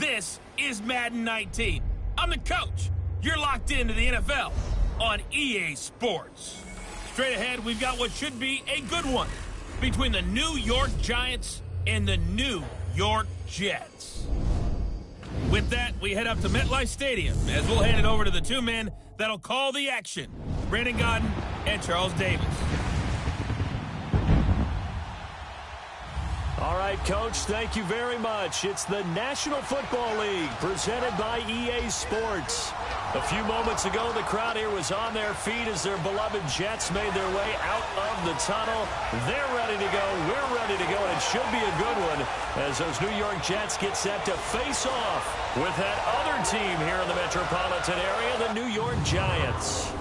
This is Madden 19. I'm the coach. You're locked into the NFL on EA Sports. Straight ahead, we've got what should be a good one between the New York Giants and the New York Jets. With that, we head up to MetLife Stadium as we'll hand it over to the two men that'll call the action, Brandon Gaudin and Charles Davis. All right, Coach, thank you very much. It's the National Football League presented by EA Sports. A few moments ago, the crowd here was on their feet as their beloved Jets made their way out of the tunnel. They're ready to go. We're ready to go, and it should be a good one as those New York Jets get set to face off with that other team here in the metropolitan area, the New York Giants.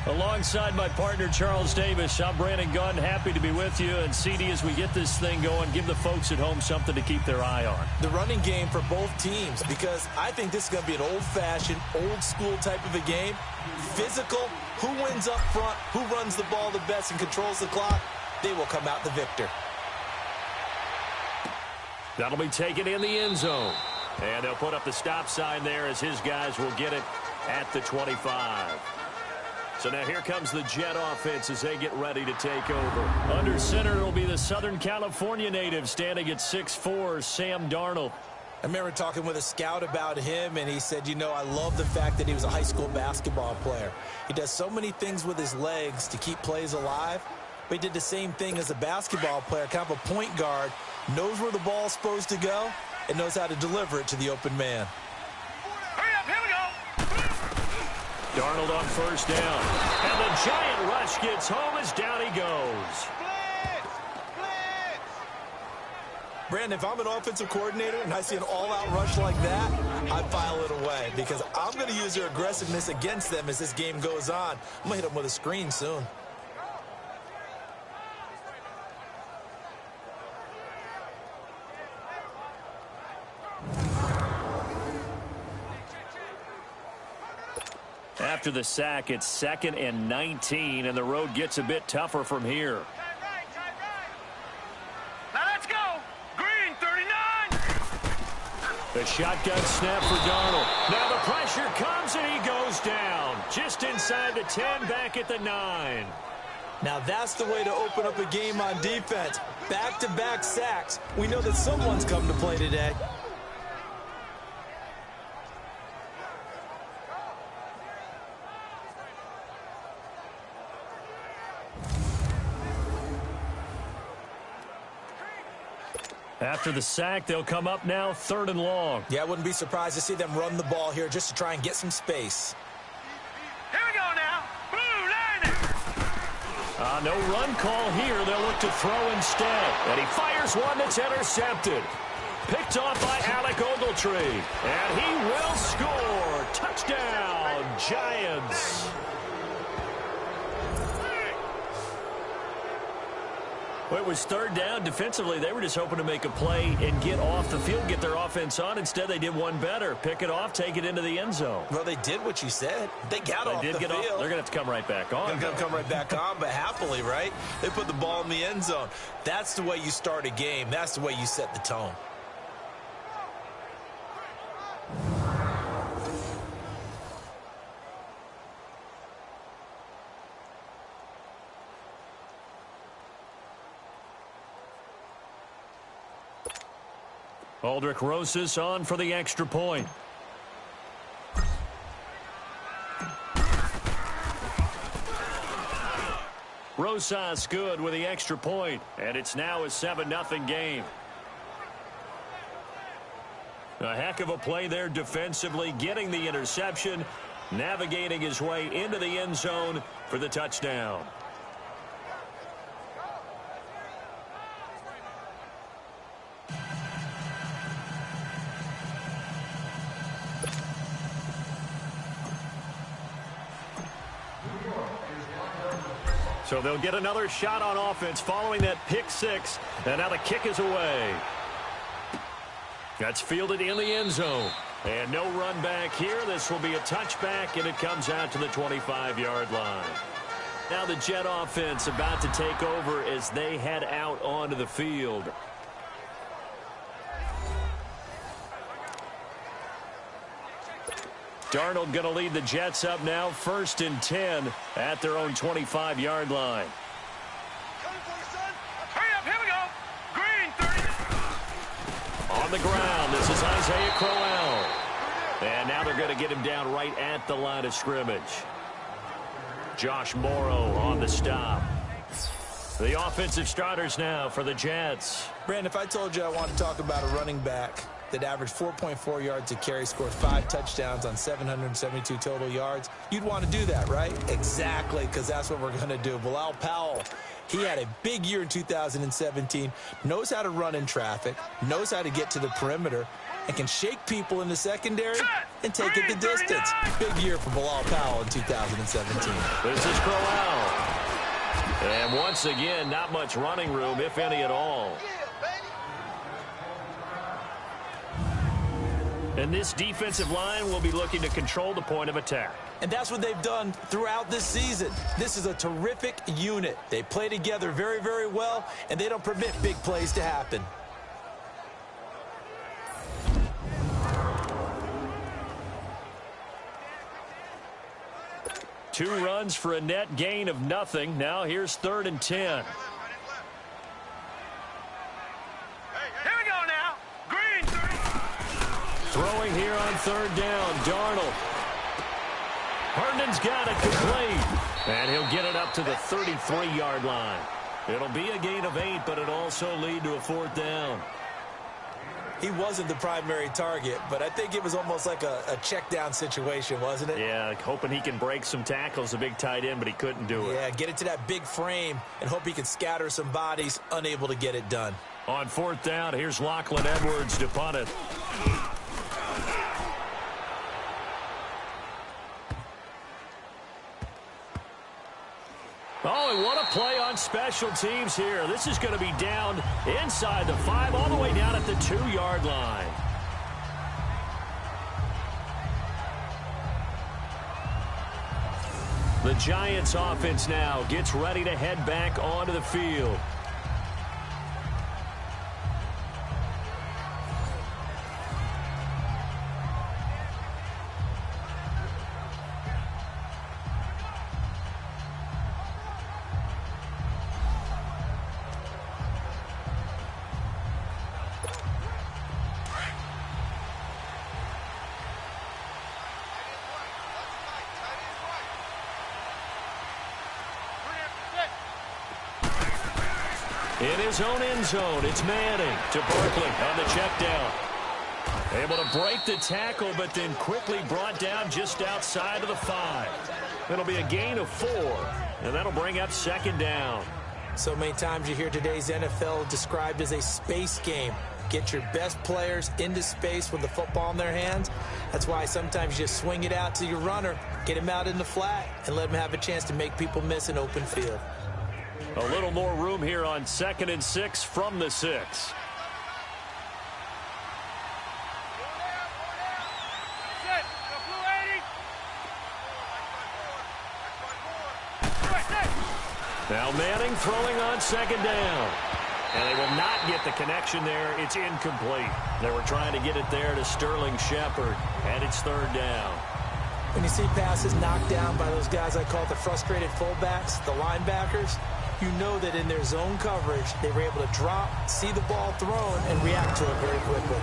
Alongside my partner, Charles Davis, I'm Brandon Gaudin, happy to be with you. And CD, as we get this thing going, give the folks at home something to keep their eye on. The running game for both teams, because I think this is going to be an old-fashioned, old-school type of a game. Physical, who wins up front, who runs the ball the best and controls the clock, they will come out the victor. That'll be taken in the end zone. And they'll put up the stop sign there as his guys will get it at the 25. So now here comes the Jet offense as they get ready to take over. Under center, it'll be the Southern California native standing at 6'4", Sam Darnold. I remember talking with a scout about him, and he said, you know, I love the fact that he was a high school basketball player. He does so many things with his legs to keep plays alive, but he did the same thing as a basketball player, kind of a point guard, knows where the ball's supposed to go, and knows how to deliver it to the open man. Darnold on first down. And the giant rush gets home as down he goes. Brandon, if I'm an offensive coordinator and I see an all-out rush like that, I file it away because I'm going to use their aggressiveness against them as this game goes on. I'm going to hit them with a screen soon. After the sack, it's 2nd and 19, and the road gets a bit tougher from here. Now let's go. Green, 39. The shotgun snap for Darnold. Now the pressure comes, and he goes down. Just inside the 10, back at the 9. Now that's the way to open up a game on defense. Back-to-back sacks. We know that someone's come to play today. After the sack, they'll come up now 3rd and long. Yeah, I wouldn't be surprised to see them run the ball here just to try and get some space. Here we go now. Blue line. No run call here. They'll look to throw instead. And he fires one that's intercepted. Picked off by Alec Ogletree. And he will score. Touchdown, Giants. Well, it was 3rd down. Defensively, they were just hoping to make a play and get off the field, get their offense on. Instead, they did one better. Pick it off, take it into the end zone. Well, they did what you said. They got off the field. They're going to have to come right back on. They're going to come right back on, but happily, right? They put the ball in the end zone. That's the way you start a game. That's the way you set the tone. Aldrich Rosas on for the extra point. Rosas good with the extra point, and it's now a 7-0 game. A heck of a play there defensively, getting the interception, navigating his way into the end zone for the touchdown. So they'll get another shot on offense following that pick six. And now the kick is away. That's fielded in the end zone. And no run back here. This will be a touchback, and it comes out to the 25-yard line. Now the Jet offense about to take over as they head out onto the field. Darnold going to lead the Jets up now, 1st and 10 at their own 25-yard line. Hurry up, here we go. Green 30. On the ground, this is Isaiah Crowell. And now they're going to get him down right at the line of scrimmage. Josh Morrow on the stop. The offensive starters now for the Jets. Brandon, if I told you I want to talk about a running back that averaged 4.4 yards a carry, scored 5 touchdowns on 772 total yards, you'd want to do that, right? Exactly, because that's what we're going to do. Bilal Powell, he had a big year in 2017, knows how to run in traffic, knows how to get to the perimeter, and can shake people in the secondary and take it the distance. Big year for Bilal Powell in 2017. This is Crowell. And once again, not much running room, if any at all. And this defensive line will be looking to control the point of attack. And that's what they've done throughout this season. This is a terrific unit. They play together very, very well, and they don't permit big plays to happen. Two runs for a net gain of nothing. Now here's 3rd and 10. Here we go now. Green 30. Throwing here on 3rd down, Darnold. Herndon's got it complete. And he'll get it up to the 33-yard line. It'll be a gain of 8, but it'll also lead to a 4th down. He wasn't the primary target, but I think it was almost like a check down situation, wasn't it? Yeah, hoping he can break some tackles, a big tight end, but he couldn't do it. Yeah, get it to that big frame and hope he can scatter some bodies, unable to get it done. On 4th down, here's Lachlan Edwards to punt it. Oh, and what a play on special teams here. This is going to be down inside the 5, all the way down at the 2-yard line. The Giants offense now gets ready to head back onto the field. In his own end zone, it's Manning to Barkley on the check down. Able to break the tackle, but then quickly brought down just outside of the 5. It'll be a gain of 4, and that'll bring up 2nd down. So many times you hear today's NFL described as a space game. Get your best players into space with the football in their hands. That's why sometimes you just swing it out to your runner, get him out in the flat, and let him have a chance to make people miss an open field. A little more room here on 2nd and 6 from the 6. Now Manning throwing on 2nd down. And they will not get the connection there. It's incomplete. They were trying to get it there to Sterling Shepard, and it's 3rd down. When you see passes knocked down by those guys I call the frustrated fullbacks, the linebackers, you know that in their zone coverage, they were able to drop, see the ball thrown, and react to it very quickly.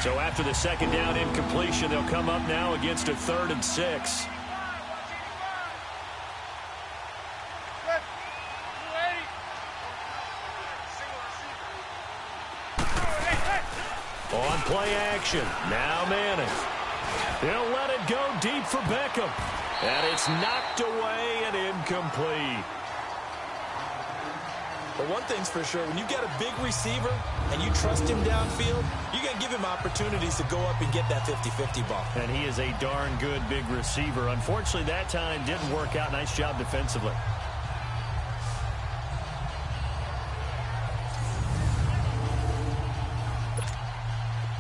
So after the 2nd down incompletion, they'll come up now against a 3rd and 6. On play action, now Manning. He'll let it go deep for Beckham. And it's knocked away and incomplete. But one thing's for sure, when you get a big receiver and you trust him downfield, you're going to give him opportunities to go up and get that 50-50 ball. And he is a darn good big receiver. Unfortunately, that time didn't work out. Nice job defensively.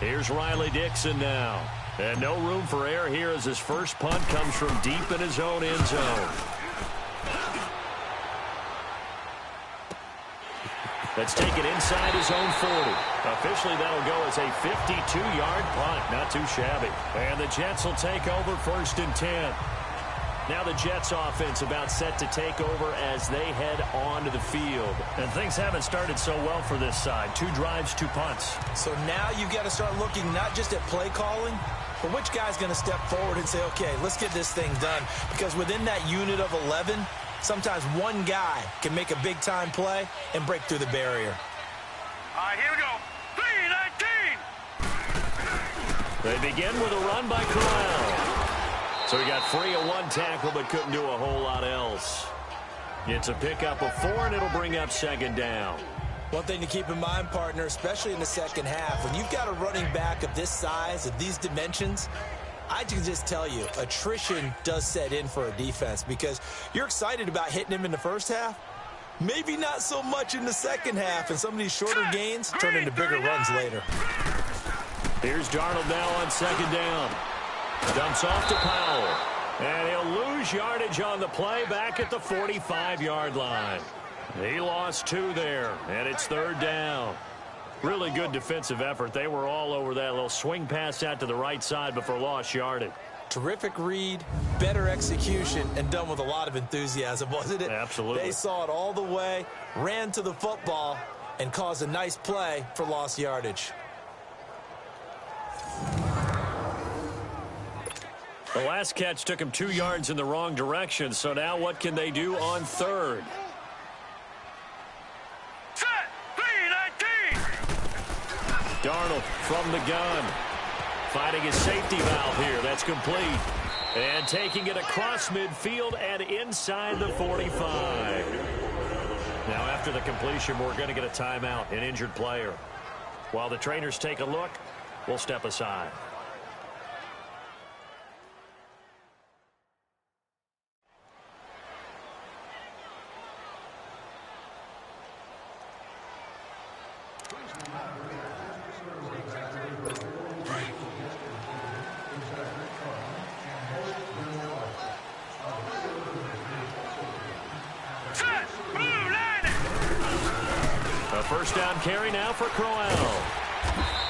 Here's Riley Dixon now. And no room for error here as his first punt comes from deep in his own end zone. That's taken inside his own 40. Officially, that'll go as a 52-yard punt. Not too shabby. And the Jets will take over 1st and 10. Now the Jets offense about set to take over as they head onto the field. And things haven't started so well for this side. 2 drives, 2 punts. So now you've got to start looking not just at play calling, but which guy's going to step forward and say, okay, let's get this thing done. Because within that unit of 11, sometimes one guy can make a big-time play and break through the barrier. All right, here we go. 3-19. They begin with a run by Corral. So he got free of 1 tackle but couldn't do a whole lot else. It's a pickup of 4, and it'll bring up 2nd down. One thing to keep in mind, partner, especially in the second half, when you've got a running back of this size, of these dimensions, I can just tell you, attrition does set in for a defense because you're excited about hitting him in the first half. Maybe not so much in the second half, and some of these shorter gains turn into bigger runs later. Here's Darnold now on 2nd down. Dumps off to Powell. And he'll lose yardage on the play back at the 45-yard line. He lost 2 there, and it's 3rd down. Really good defensive effort. They were all over that little swing pass out to the right side before lost yardage. Terrific read, better execution, and done with a lot of enthusiasm, wasn't it? Absolutely. They saw it all the way, ran to the football, and caused a nice play for lost yardage. The last catch took him 2 yards in the wrong direction, so now what can they do on 3rd? Set. 3-19. Darnold from the gun. Finding his safety valve here. That's complete. And taking it across midfield and inside the 45. Now after the completion, we're going to get a timeout, an injured player. While the trainers take a look, we'll step aside. First down carry now for Crowell.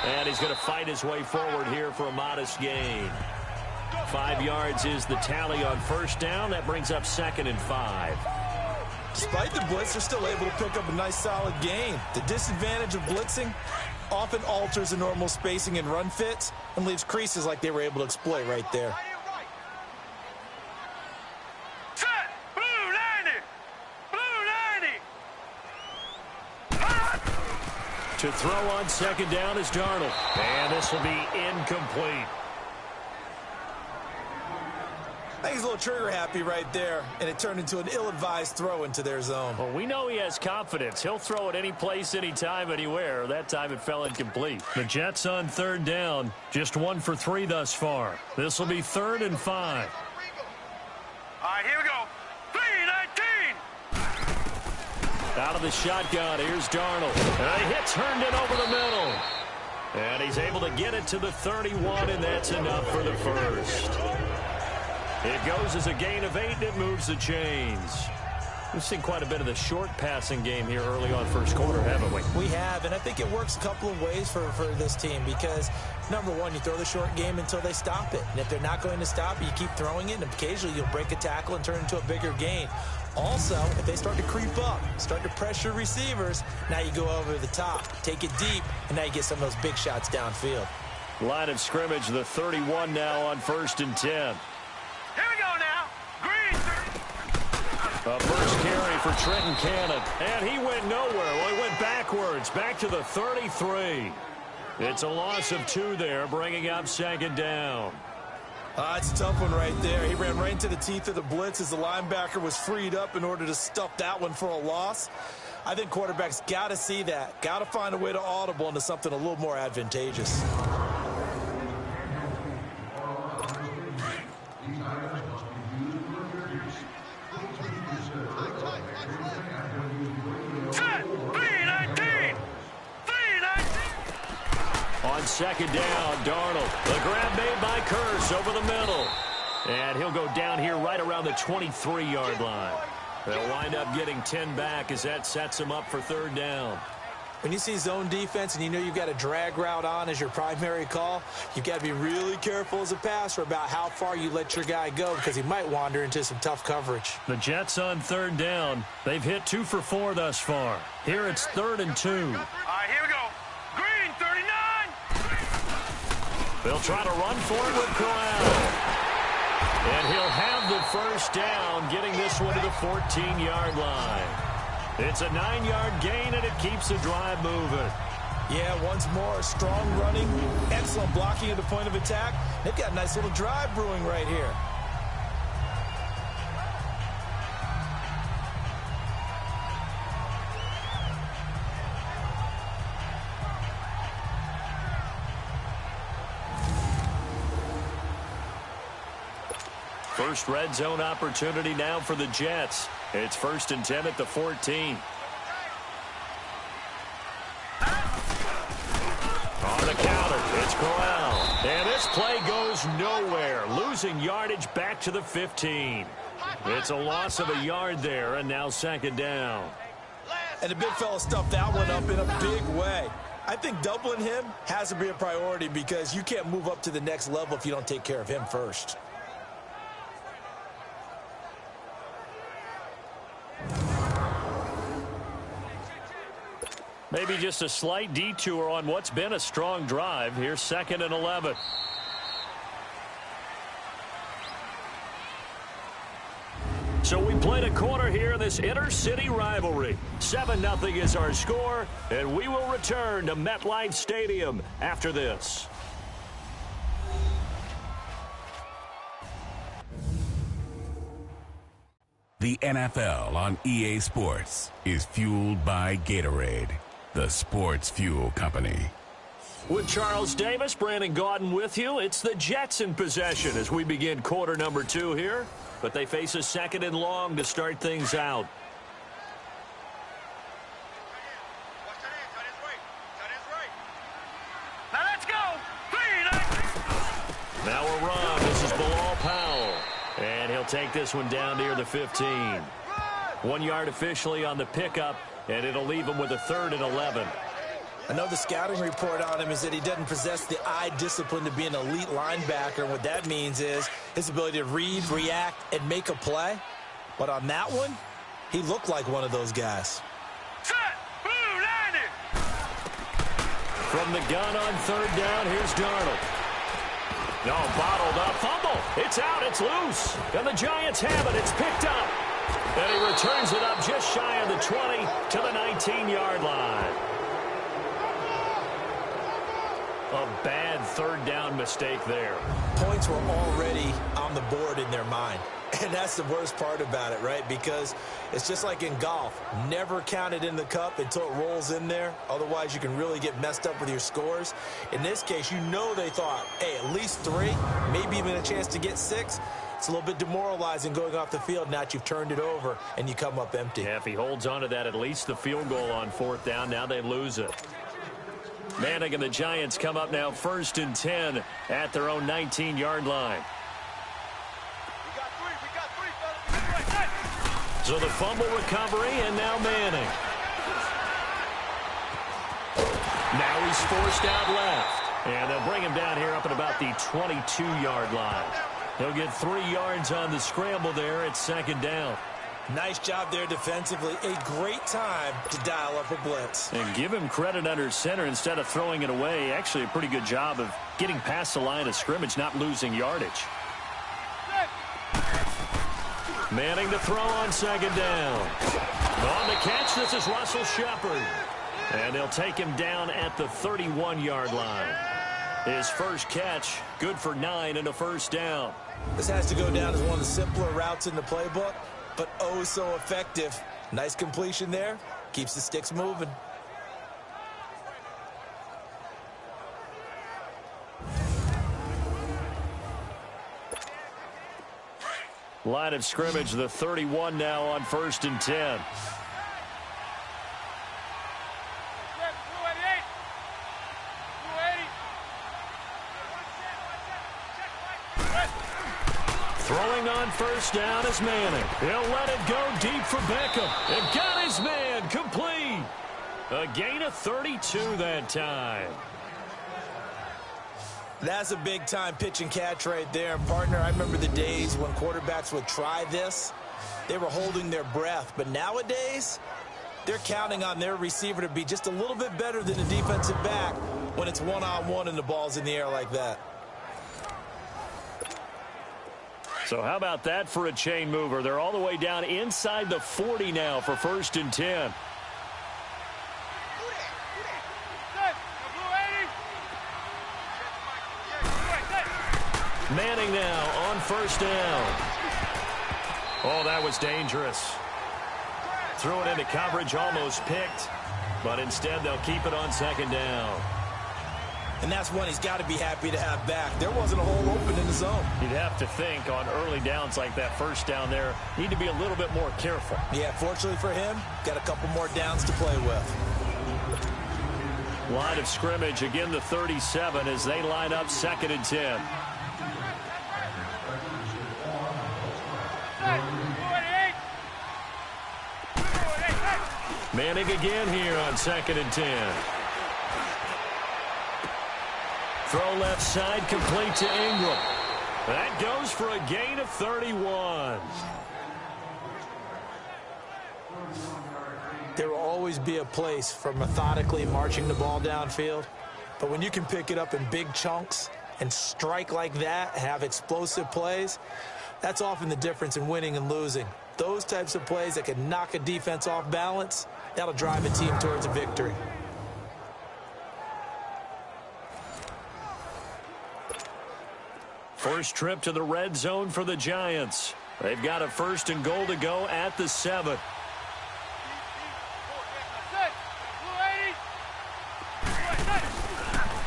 And he's going to fight his way forward here for a modest gain. 5 yards is the tally on 1st down. That brings up 2nd and 5. Despite the blitz, they're still able to pick up a nice solid gain. The disadvantage of blitzing often alters the normal spacing and run fits and leaves creases like they were able to exploit right there. To throw on 2nd down is Darnold. And this will be incomplete. I think he's a little trigger happy right there, and it turned into an ill-advised throw into their zone. Well, we know he has confidence. He'll throw it any place, anytime, anywhere. That time it fell incomplete. The Jets on 3rd down. Just 1 for 3 thus far. This will be 3rd and 5. All right, here we go. 3-19. Out of the shotgun, here's Darnold. And he hits Herndon over the middle. And he's able to get it to the 31, and that's enough for the first. It goes as a gain of 8, and it moves the chains. We've seen quite a bit of the short passing game here early on 1st quarter, haven't we? We have, and I think it works a couple of ways for this team because, number one, you throw the short game until they stop it. And if they're not going to stop it, you keep throwing it, and occasionally you'll break a tackle and turn it into a bigger gain. Also, if they start to creep up, start to pressure receivers, now you go over the top, take it deep, and now you get some of those big shots downfield. Line of scrimmage, the 31 now on 1st and 10. Here we go now. Green. A first carry for Trenton Cannon. And he went nowhere. Well, he went backwards, back to the 33. It's a loss of 2 there, bringing up 2nd down. It's a tough one right there. He ran right into the teeth of the blitz as the linebacker was freed up in order to stuff that one for a loss. I think quarterbacks got to see that. Got to find a way to audible into something a little more advantageous. On 2nd down, Darnold. The grab made by Curse over the middle. And he'll go down here right around the 23-yard line. They'll wind up getting 10 back as that sets him up for 3rd down. When you see zone defense and you know you've got a drag route on as your primary call, you've got to be really careful as a passer about how far you let your guy go because he might wander into some tough coverage. The Jets on third down. They've hit 2 for 4 thus far. Here it's 3rd and 2. All right, here we go. Green, 39. They'll try to run for it with Corral. And he'll have the first down, getting this one to the 14-yard line. It's a 9-yard gain, and it keeps the drive moving. Yeah, once more, strong running, excellent blocking at the point of attack. They've got a nice little drive brewing right here. First red zone opportunity now for the Jets. It's 1st and 10 at the 14. On the counter, it's Corral. And this play goes nowhere, losing yardage back to the 15. It's a loss of a yard there, and now 2nd down. And the big fella stuffed that one up in a big way. I think doubling him has to be a priority because you can't move up to the next level if you don't take care of him first. Maybe just a slight detour on what's been a strong drive. Here's 2nd and 11. So we played a quarter here in this inter-city rivalry. 7-0 is our score, and we will return to MetLife Stadium after this. The NFL on EA Sports is fueled by Gatorade, the sports fuel company. With Charles Davis, Brandon Gaudin with you. It's the Jets in possession as we begin quarter number 2 here. But they face a 2nd and long to start things out. Now let's go. Now a run. This is Bilal Powell. And he'll take this one down near the 15. 1 yard officially on the pickup, and it'll leave him with a 3rd and 11. I know the scouting report on him is that he doesn't possess the eye discipline to be an elite linebacker. What that means is his ability to read, react, and make a play. But on that one, he looked like one of those guys. Set. Blue landed. From the gun on 3rd down, here's Darnold. No, bottled up. Fumble. It's out. It's loose. And the Giants have it. It's picked up. And he returns it up just shy of the 20 to the 19-yard line. A bad 3rd down mistake there. Points were already on the board in their mind. And that's the worst part about it, right? Because it's just like in golf. Never count it in the cup until it rolls in there. Otherwise, you can really get messed up with your scores. In this case, you know they thought, hey, at least 3, maybe even a chance to get 6. It's a little bit demoralizing going off the field now that you've turned it over and you come up empty. Yeah, if he holds on to that, at least the field goal on 4th down. Now they lose it. Manning and the Giants come up now 1st and 10 at their own 19-yard line. So the fumble recovery, and now Manning. Now he's forced out left. And they'll bring him down here up at about the 22-yard line. He'll get 3 yards on the scramble there at 2nd down. Nice job there defensively. A great time to dial up a blitz. And give him credit under center instead of throwing it away. Actually a pretty good job of getting past the line of scrimmage, not losing yardage. Manning to throw on 2nd down. On the catch, this is Russell Shepard. And they'll take him down at the 31-yard line. His first catch, good for 9 and a 1st down. This has to go down as one of the simpler routes in the playbook, but oh so effective. Nice completion there. Keeps the sticks moving. Line of scrimmage, the 31 now on 1st and 10. Throwing on 1st down is Manning. He'll let it go deep for Beckham. And got his man complete. A gain of 32 that time. That's a big-time pitch and catch right there. And, partner, I remember the days when quarterbacks would try this. They were holding their breath. But nowadays, they're counting on their receiver to be just a little bit better than the defensive back when it's one-on-one and the ball's in the air like that. So how about that for a chain mover? They're all the way down inside the 40 now for 1st and 10. Manning now on 1st down. Oh, that was dangerous. Threw it into coverage, almost picked, but instead they'll keep it on 2nd down. And that's one he's got to be happy to have back. There wasn't a hole open in the zone. You'd have to think on early downs like that 1st down there, need to be a little bit more careful. Yeah, fortunately for him, got a couple more downs to play with. Line of scrimmage, again the 37 as they line up 2nd and 10. Manning again here on 2nd and 10. Throw left side, complete to Ingram. That goes for a gain of 31. There will always be a place for methodically marching the ball downfield. But when you can pick it up in big chunks and strike like that, have explosive plays, that's often the difference in winning and losing. Those types of plays that can knock a defense off balance, that'll drive a team towards a victory. First trip to the red zone for the Giants. They've got a 1st and goal to go at the 7.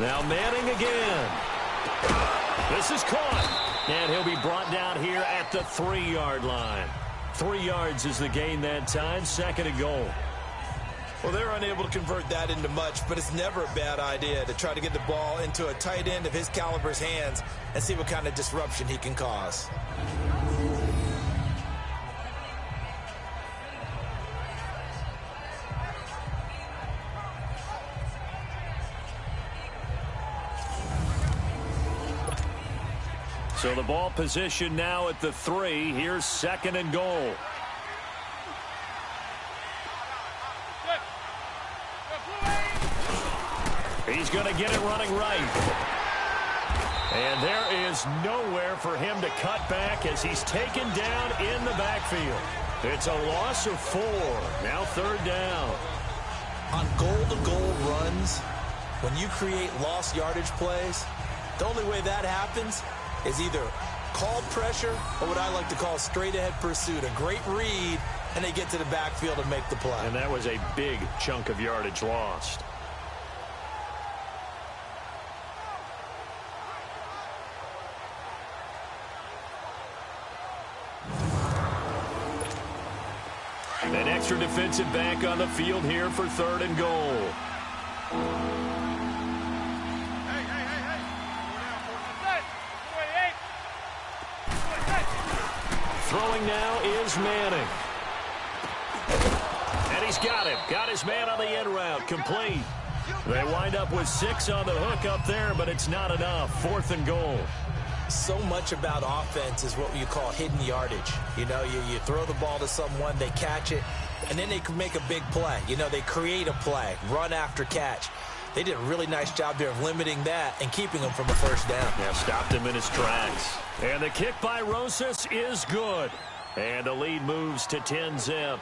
Now Manning again. This is caught. And he'll be brought down here at the 3-yard line. 3 yards is the gain that time, 2nd and goal. Well, they're unable to convert that into much, but it's never a bad idea to try to get the ball into a tight end of his caliber's hands and see what kind of disruption he can cause. So the ball position now at the 3. Here's 2nd and goal. He's going to get it running right. And there is nowhere for him to cut back as he's taken down in the backfield. It's a loss of 4. Now 3rd down. On goal-to-goal runs, when you create lost yardage plays, the only way that happens is either called pressure or what I like to call straight-ahead pursuit. A great read, and they get to the backfield and make the play. And that was a big chunk of yardage lost. An extra defensive back on the field here for 3rd and goal. Throwing now is Manning. And he's got him. Got his man on the end route. Complete. They wind up with 6 on the hook up there, but it's not enough. 4th and goal. So much about offense is what you call hidden yardage. You know, you throw the ball to someone, they catch it, and then they can make a big play. You know, they create a play, run after catch. They did a really nice job there of limiting that and keeping him from a 1st down. Yeah, stopped him in his tracks. And the kick by Rosas is good. And the lead moves to 10-zip.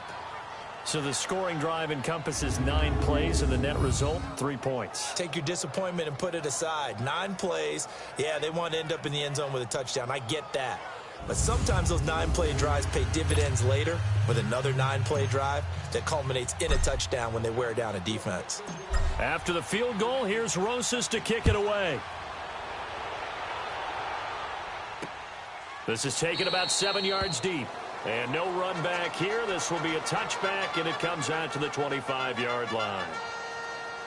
So the scoring drive encompasses 9 plays, and the net result, 3 points. Take your disappointment and put it aside. 9 plays. Yeah, they want to end up in the end zone with a touchdown. I get that. But sometimes those 9-play drives pay dividends later with another 9-play drive that culminates in a touchdown when they wear down a defense. After the field goal, here's Rosas to kick it away. This is taken about 7 yards deep. And no run back here. This will be a touchback, and it comes out to the 25-yard line.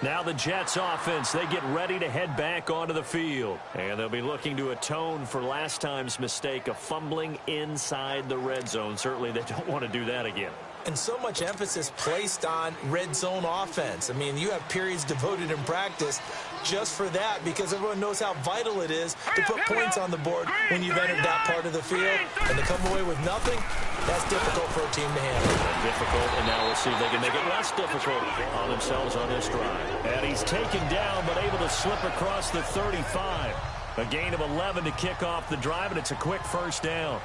Now the Jets offense, they get ready to head back onto the field. And they'll be looking to atone for last time's mistake of fumbling inside the red zone. Certainly they don't want to do that again. And so much emphasis placed on red zone offense. I mean, you have periods devoted in practice just for that because everyone knows how vital it is to put points on the board when you've entered that part of the field. And to come away with nothing, that's difficult for a team to handle. Difficult, and now we'll see if they can make it less difficult on themselves on this drive. And he's taken down but able to slip across the 35. A gain of 11 to kick off the drive, and it's a quick first down.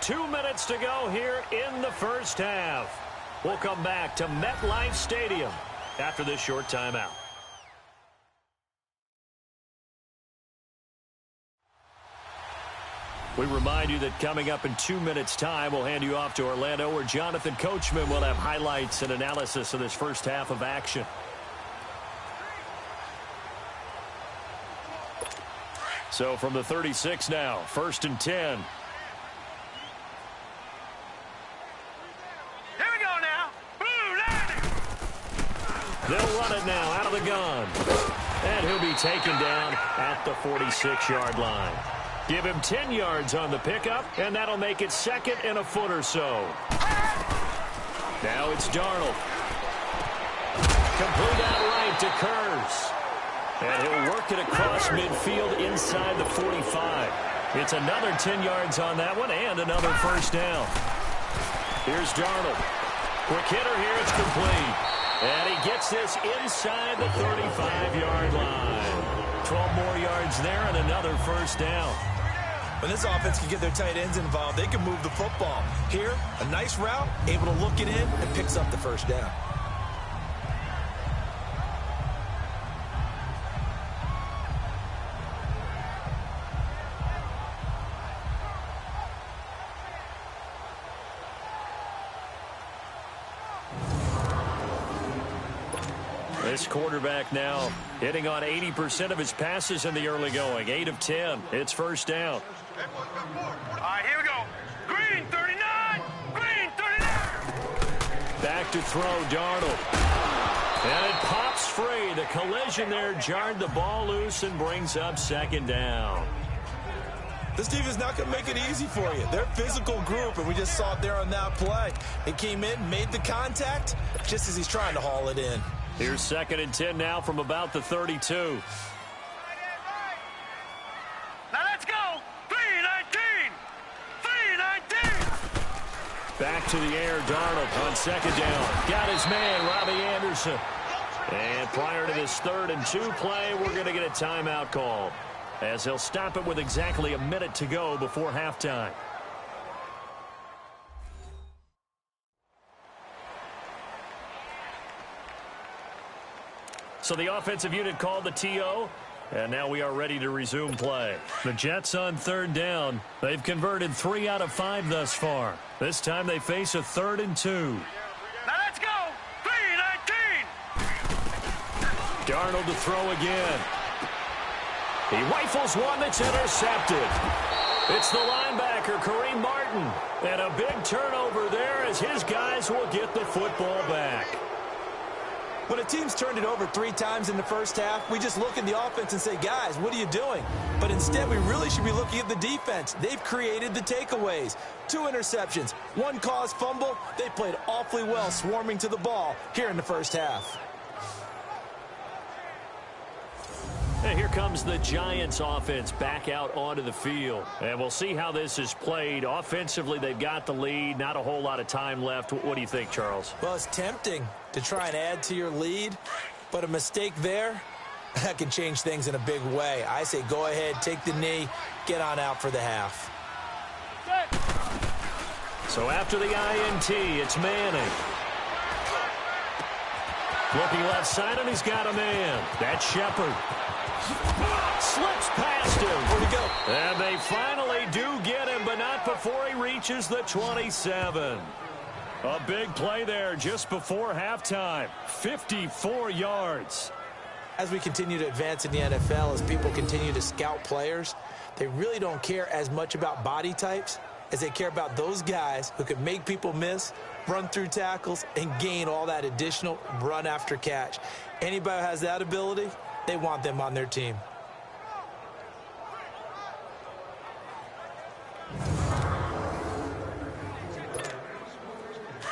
2 minutes to go here in the first half. We'll come back to MetLife Stadium after this short timeout. We remind you that coming up in 2 minutes' time, we'll hand you off to Orlando, where Jonathan Coachman will have highlights and analysis of this first half of action. So from the 36 now, 1st and 10. They'll run it now out of the gun. And he'll be taken down at the 46-yard line. Give him 10 yards on the pickup, and that'll make it 2nd and a foot or so. Now it's Darnold. Complete out right to Kurz. And he'll work it across midfield inside the 45. It's another 10 yards on that one and another first down. Here's Darnold. Quick hitter here. It's complete. And he gets this inside the 35-yard line. 12 more yards there and another first down. When this offense can get their tight ends involved, they can move the football. Here, a nice route, able to look it in, and picks up the first down. This quarterback now hitting on 80% of his passes in the early going. 8 of 10. It's first down. All right, here we go. Green 39. Green 39. Back to throw, Darnold. And it pops free. The collision there jarred the ball loose and brings up 2nd down. This team is not going to make it easy for you. They're a physical group, and we just saw it there on that play. He came in, made the contact, just as he's trying to haul it in. Here's 2nd and 10 now from about the 32. Now let's go. 319. 319. Back to the air, Darnold on 2nd down. Got his man, Robbie Anderson. And prior to this 3rd and 2 play, we're going to get a timeout call, as he'll stop it with exactly a minute to go before halftime. So the offensive unit called the TO, and now we are ready to resume play. The Jets on 3rd down. They've converted 3 out of 5 thus far. This time they face a 3rd and 2. Now let's go. 319. Darnold to throw again. He rifles one that's intercepted. It's the linebacker, Kareem Martin. And a big turnover there as his guys will get the football back. When a team's turned it over 3 times in the first half, we just look at the offense and say, guys, what are you doing? But instead, we really should be looking at the defense. They've created the takeaways. 2 interceptions, 1 caused fumble. They played awfully well swarming to the ball here in the first half. And here comes the Giants offense back out onto the field. And we'll see how this is played. Offensively, they've got the lead. Not a whole lot of time left. What do you think, Charles? Well, it's tempting to try and add to your lead, but a mistake there, that can change things in a big way. I say go ahead, take the knee, get on out for the half. So after the INT, it's Manning. Looking left side, and he's got a man. That's Shepard. Slips past him. Where'd he go? And they finally do get him, but not before he reaches the 27. A big play there just before halftime. 54 yards. As we continue to advance in the NFL, as people continue to scout players, they really don't care as much about body types as they care about those guys who can make people miss run through tackles, and gain all that additional run after catch. Anybody who has that ability, they want them on their team.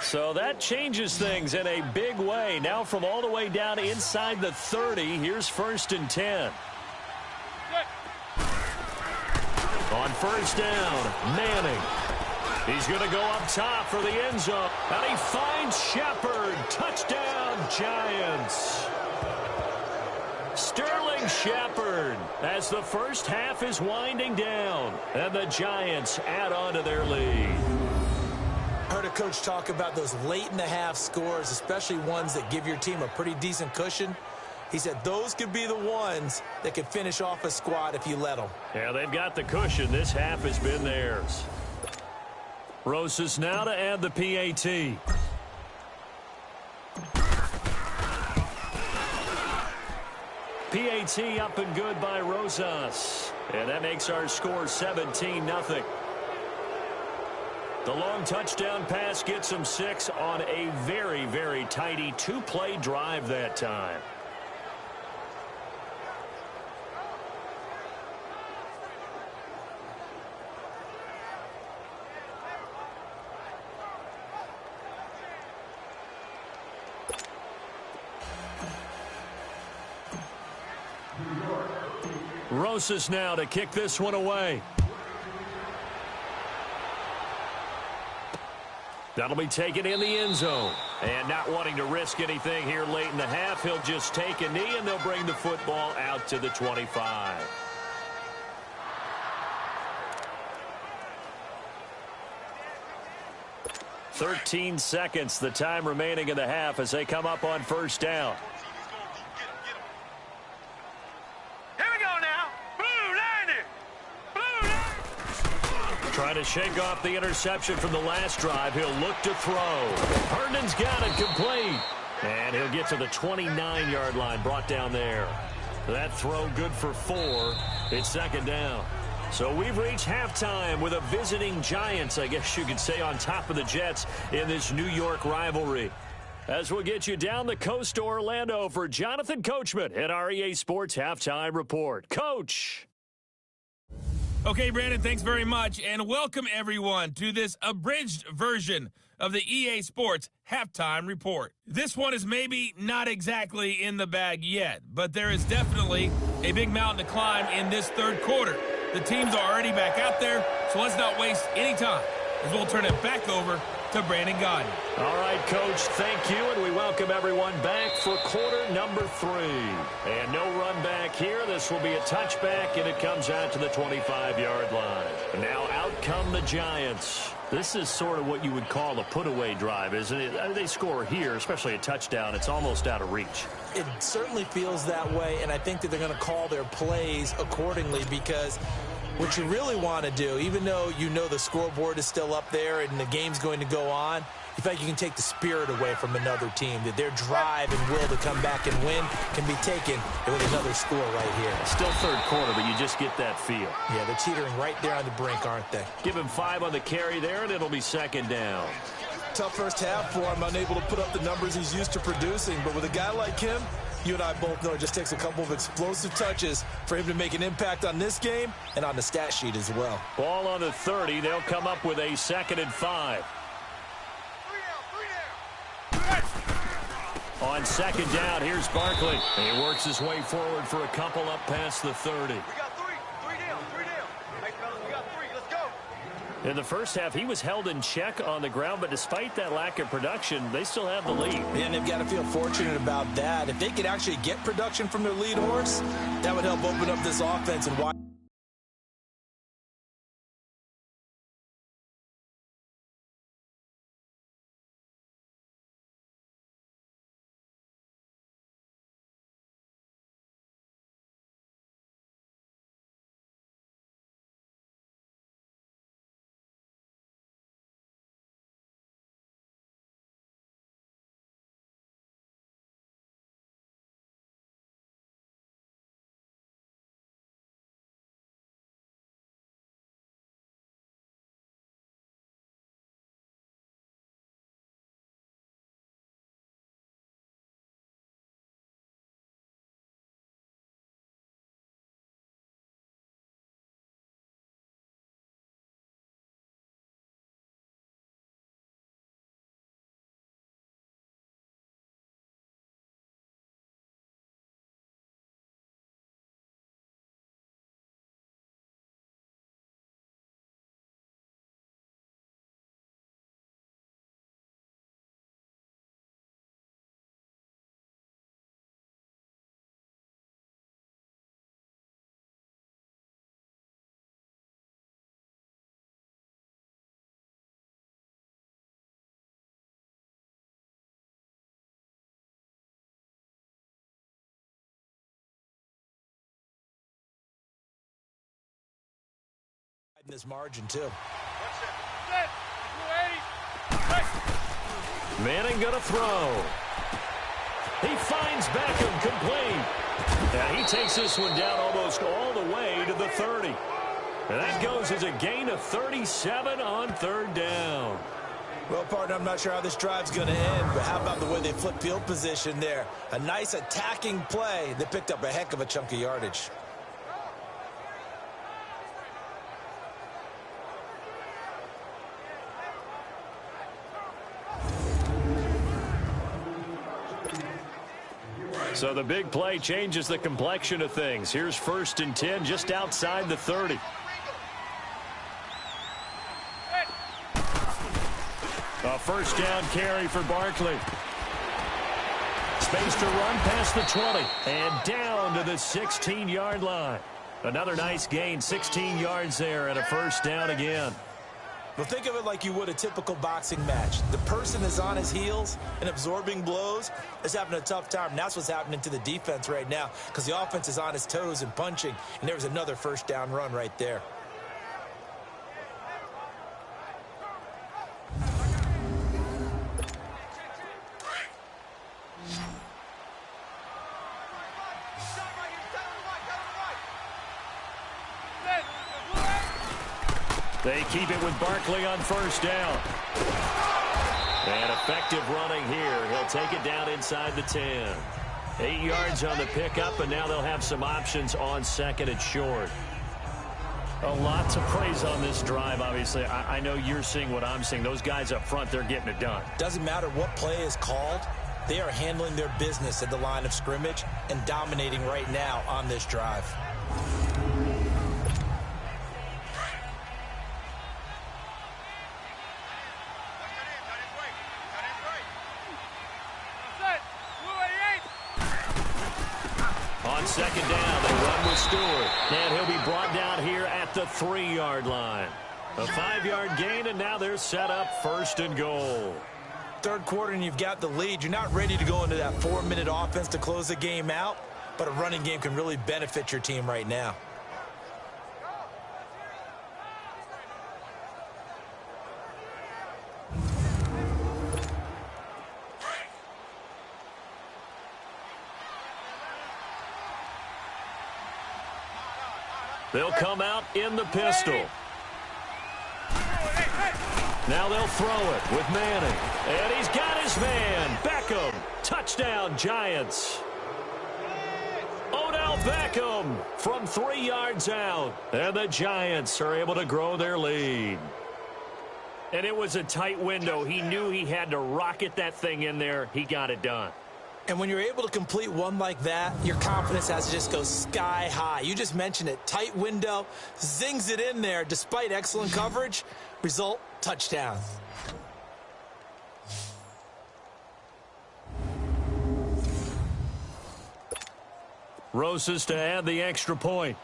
So that changes things in a big way. Now from all the way down inside the 30, here's 1st and 10. On 1st down, Manning. He's going to go up top for the end zone. And he finds Shepard. Touchdown, Giants. Sterling Shepard as the first half is winding down. And the Giants add on to their lead. I heard a coach talk about those late-in-the-half scores, especially ones that give your team a pretty decent cushion. He said those could be the ones that could finish off a squad if you let them. Yeah, they've got the cushion. This half has been theirs. Rosas now to add the PAT. PAT up and good by Rosas. And that makes our score 17-0. The long touchdown pass gets him 6 on a very, very tidy 2-play drive that time. Rosas now to kick this one away. That'll be taken in the end zone. And not wanting to risk anything here late in the half, he'll just take a knee and they'll bring the football out to the 25. "13 seconds, the time remaining in the half as they come up on 1st down. Trying to shake off the interception from the last drive. He'll look to throw. Herndon's got it complete. And he'll get to the 29-yard line, brought down there. That throw good for 4. It's 2nd down. So we've reached halftime with a visiting Giants, I guess you could say, on top of the Jets in this New York rivalry. As we'll get you down the coast to Orlando for Jonathan Coachman at our EA Sports Halftime Report. Coach! Okay, Brandon, thanks very much, and welcome everyone to this abridged version of the EA Sports Halftime Report. This one is maybe not exactly in the bag yet, but there is definitely a big mountain to climb in this 3rd quarter. The teams are already back out there, so let's not waste any time, as we'll turn it back over to Brandon Godden. All right, Coach, thank you, and we welcome everyone back for quarter number 3. And no run back here. This will be a touchback, and it comes out to the 25-yard line. Now out come the Giants. This is sort of what you would call a put-away drive, isn't it? They score here, especially a touchdown. It's almost out of reach. It certainly feels that way, and I think that they're going to call their plays accordingly, because what you really want to do, even though you know the scoreboard is still up there and the game's going to go on, you feel like you can take the spirit away from another team, that their drive and will to come back and win can be taken with another score right here. Still 3rd quarter, but you just get that feel. Yeah, they're teetering right there on the brink, aren't they? Give him 5 on the carry there, and it'll be 2nd down. Tough first half for him, unable to put up the numbers he's used to producing, but with a guy like him, you and I both know it just takes a couple of explosive touches for him to make an impact on this game and on the stat sheet as well. Ball on the 30. They'll come up with a 2nd and 5. On 2nd down, here's Barkley. He works his way forward for a couple up past the 30. We got 3. 3 down. 3 down. Hey, fellas, we got 3. Let's go. In the first half, he was held in check on the ground, but despite that lack of production, they still have the lead. And they've got to feel fortunate about that. If they could actually get production from their lead horse, that would help open up this offense and why. In this margin, too. Manning going to throw. He finds Beckham complete. And he takes this one down almost all the way to the 30. And that goes as a gain of 37 on 3rd down. Well, partner, I'm not sure how this drive's going to end, but how about the way they flip field position there? A nice attacking play. They picked up a heck of a chunk of yardage. So the big play changes the complexion of things. Here's 1st and 10 just outside the 30. A 1st down carry for Barkley. Space to run past the 20 and down to the 16-yard line. Another nice gain, 16 yards there and a 1st down again. Well, think of it like you would a typical boxing match. The person is on his heels and absorbing blows is having a tough time. And that's what's happening to the defense right now because the offense is on his toes and punching. And there was another 1st down run right there. They keep it with Barkley on 1st down. And effective running here. He'll take it down inside the 10. 8 yards on the pickup, and now they'll have some options on 2nd and short. A lot to praise on this drive, obviously. I know you're seeing what I'm seeing. Those guys up front, they're getting it done. Doesn't matter what play is called. They are handling their business at the line of scrimmage and dominating right now on this drive. On 2nd down, they run with Stewart. And he'll be brought down here at the 3-yard line. A 5-yard gain, and now they're set up 1st and goal. 3rd quarter, and you've got the lead. You're not ready to go into that 4-minute offense to close the game out, but a running game can really benefit your team right now. They'll come out in the pistol. Now they'll throw it with Manning. And he's got his man, Beckham. Touchdown, Giants. Odell Beckham from 3 yards out. And the Giants are able to grow their lead. And it was a tight window. He knew he had to rocket that thing in there. He got it done. And when you're able to complete one like that, your confidence has to just go sky high. You just mentioned it. Tight window, zings it in there despite excellent coverage. Result, touchdown. Rosas to add the extra point.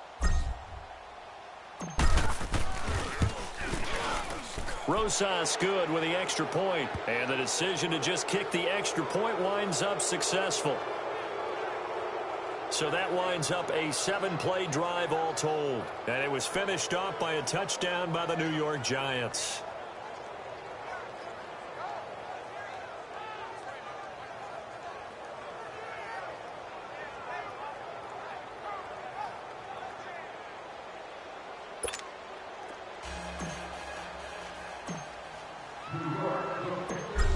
Rosas good with the extra point, and the decision to just kick the extra point winds up successful. So that winds up a 7-play drive all told, and it was finished off by a touchdown by the New York Giants.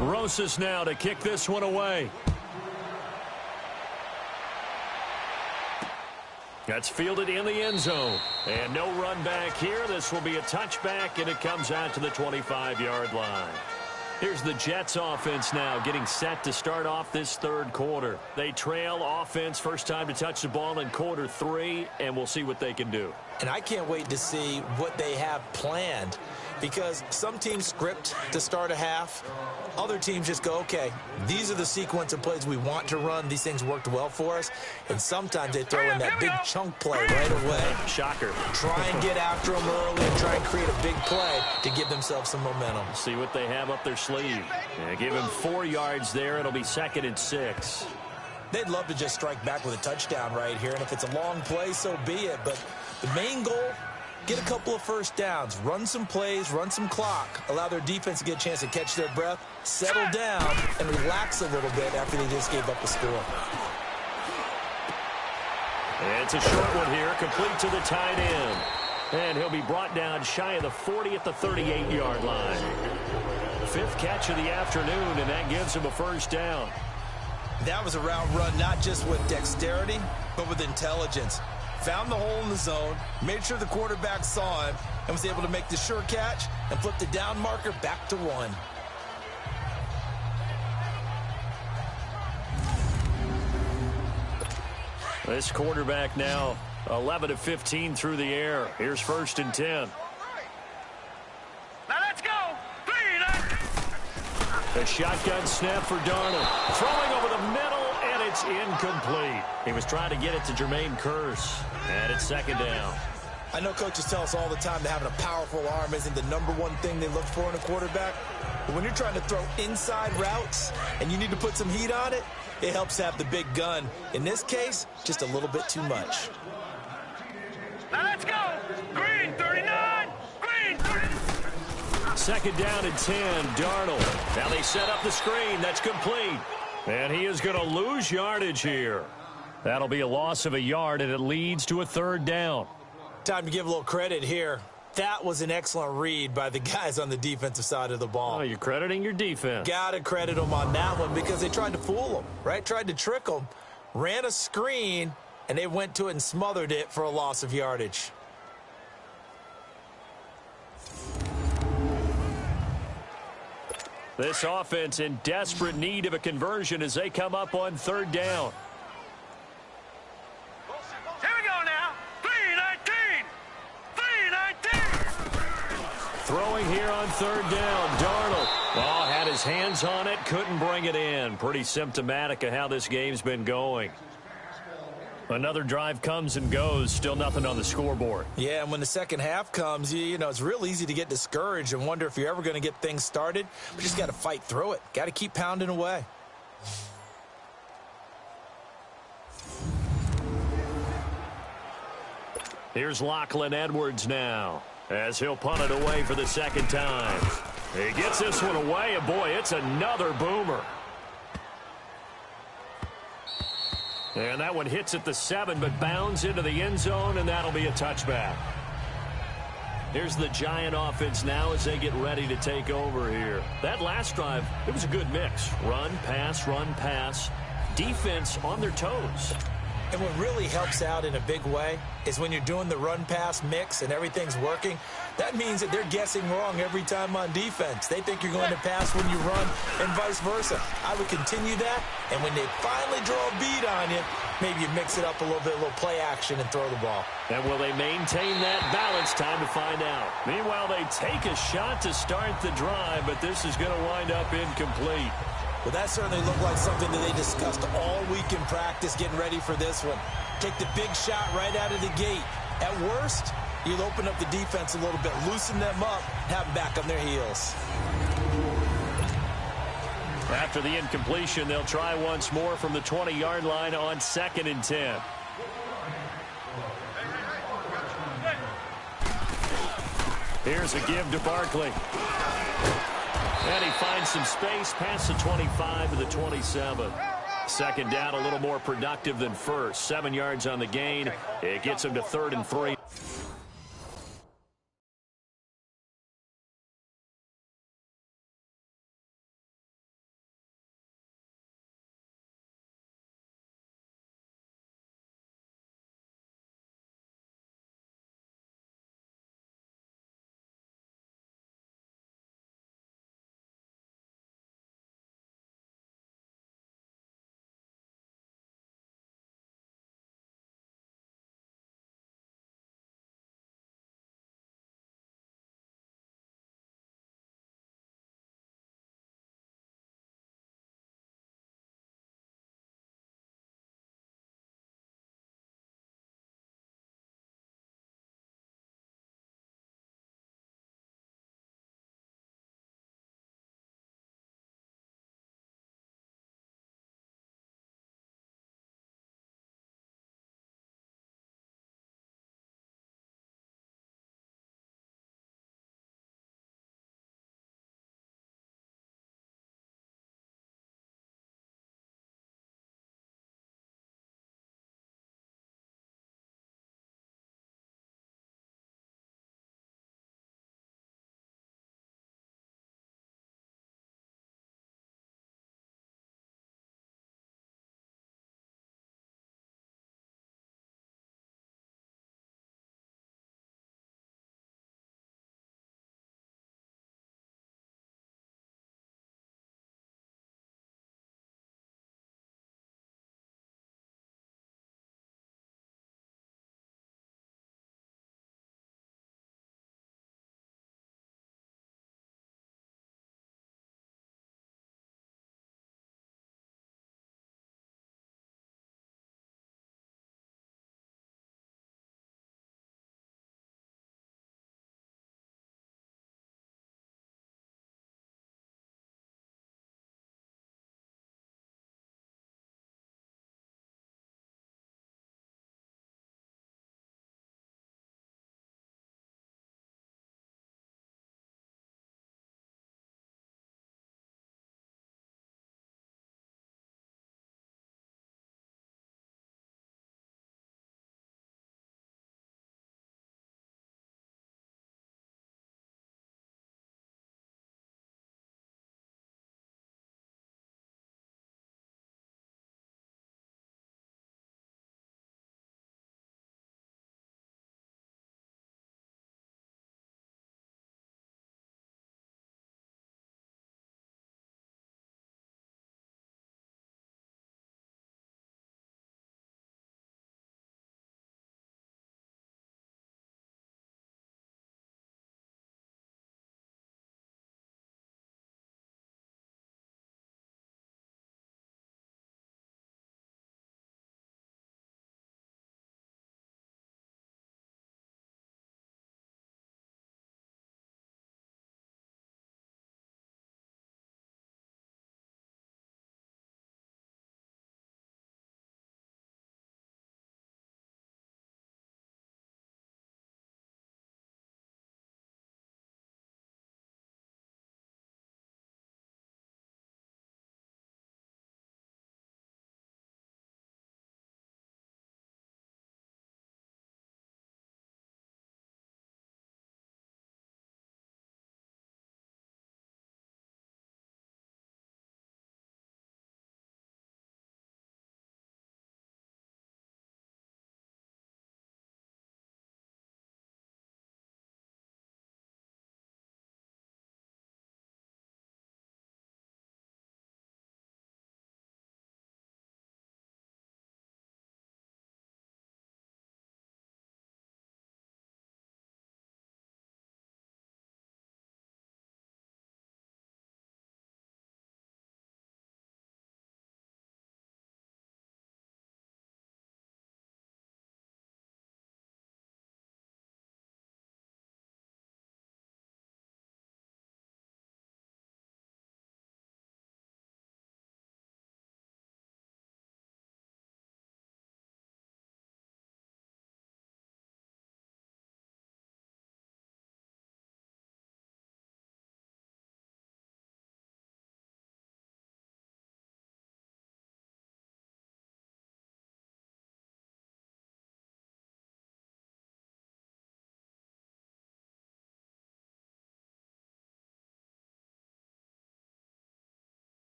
Rosas now to kick this one away. That's fielded in the end zone. And no run back here. This will be a touchback, and it comes out to the 25-yard line. Here's the Jets offense now getting set to start off this 3rd quarter. They trail offense, first time to touch the ball in quarter 3, and we'll see what they can do. And I can't wait to see what they have planned, because some teams script to start a half. Other teams just go, okay, these are the sequence of plays we want to run. These things worked well for us. And sometimes they throw in that big chunk play right away. Shocker. Try and get after them early and try and create a big play to give themselves some momentum. See what they have up their sleeve. Yeah, give him 4 yards there. It'll be 2nd and 6. They'd love to just strike back with a touchdown right here. And if it's a long play, so be it. But the main goal, Get a couple of first downs, run some plays, run some clock, allow their defense to get a chance to catch their breath, settle down, and relax a little bit after they just gave up a score. It's a short one here, complete to the tight end. And he'll be brought down shy of the 40 at the 38-yard line. Fifth catch of the afternoon, and that gives him a first down. That was a route run not just with dexterity, but with intelligence. Found the hole in the zone, made sure the quarterback saw him, and was able to make the sure catch and flip the down marker back to 1. This quarterback now 11 of 15 through the air. Here's 1st and 10. Now let's go. 3, A shotgun snap for Darnold. Throwing over the middle, and it's incomplete. He was trying to get it to Jermaine Kearse, and it's 2nd down. I know coaches tell us all the time that having a powerful arm isn't the #1 thing they look for in a quarterback. But when you're trying to throw inside routes and you need to put some heat on it, it helps to have the big gun. In this case, just a little bit too much. now let's go. Green 39. Green 39. 2nd down and 10, Darnold. Now they set up the screen. That's complete. And he is going to lose yardage here. That'll be a loss of a yard, and it leads to a 3rd down. Time to give a little credit here. That was an excellent read by the guys on the defensive side of the ball. Oh, you're crediting your defense. Got to credit them on that one because they tried to fool them, right? Tried to trick them, ran a screen, and they went to it and smothered it for a loss of yardage. This offense in desperate need of a conversion as they come up on 3rd down. Here we go now. 319. 319. Throwing here on 3rd down, Darnold. Oh, had his hands on it, couldn't bring it in. Pretty symptomatic of how this game's been going. Another drive comes and goes, still nothing on the scoreboard. Yeah, and when the second half comes, you know, it's real easy to get discouraged and wonder if you're ever going to get things started. But just got to fight through it. Got to keep pounding away. Here's Lachlan Edwards now, as he'll punt it away for the 2nd time. He gets this one away, and boy, it's another boomer. And that one hits at the 7, but bounds into the end zone, and that'll be a touchback. Here's the Giant offense now as they get ready to take over here. That last drive, it was a good mix. Run, pass, defense on their toes. And what really helps out in a big way is when you're doing the run-pass mix and everything's working, that means that they're guessing wrong every time on defense. They think you're going to pass when you run and vice versa. I would continue that, and when they finally draw a beat on you, maybe you mix it up a little bit, a little play action, and throw the ball. And will they maintain that balance? Time to find out. Meanwhile, they take a shot to start the drive, but this is going to wind up incomplete. Well, that certainly looked like something that they discussed all week in practice getting ready for this one. Take the big shot right out of the gate. At worst, you'll open up the defense a little bit, loosen them up, have them back on their heels. After the incompletion, they'll try once more from the 20-yard line on 2nd and 10. Here's a give to Barkley. And he finds some space past the 25 to the 27. 2nd down, a little more productive than first. 7 yards on the gain. It gets him to 3rd and 3.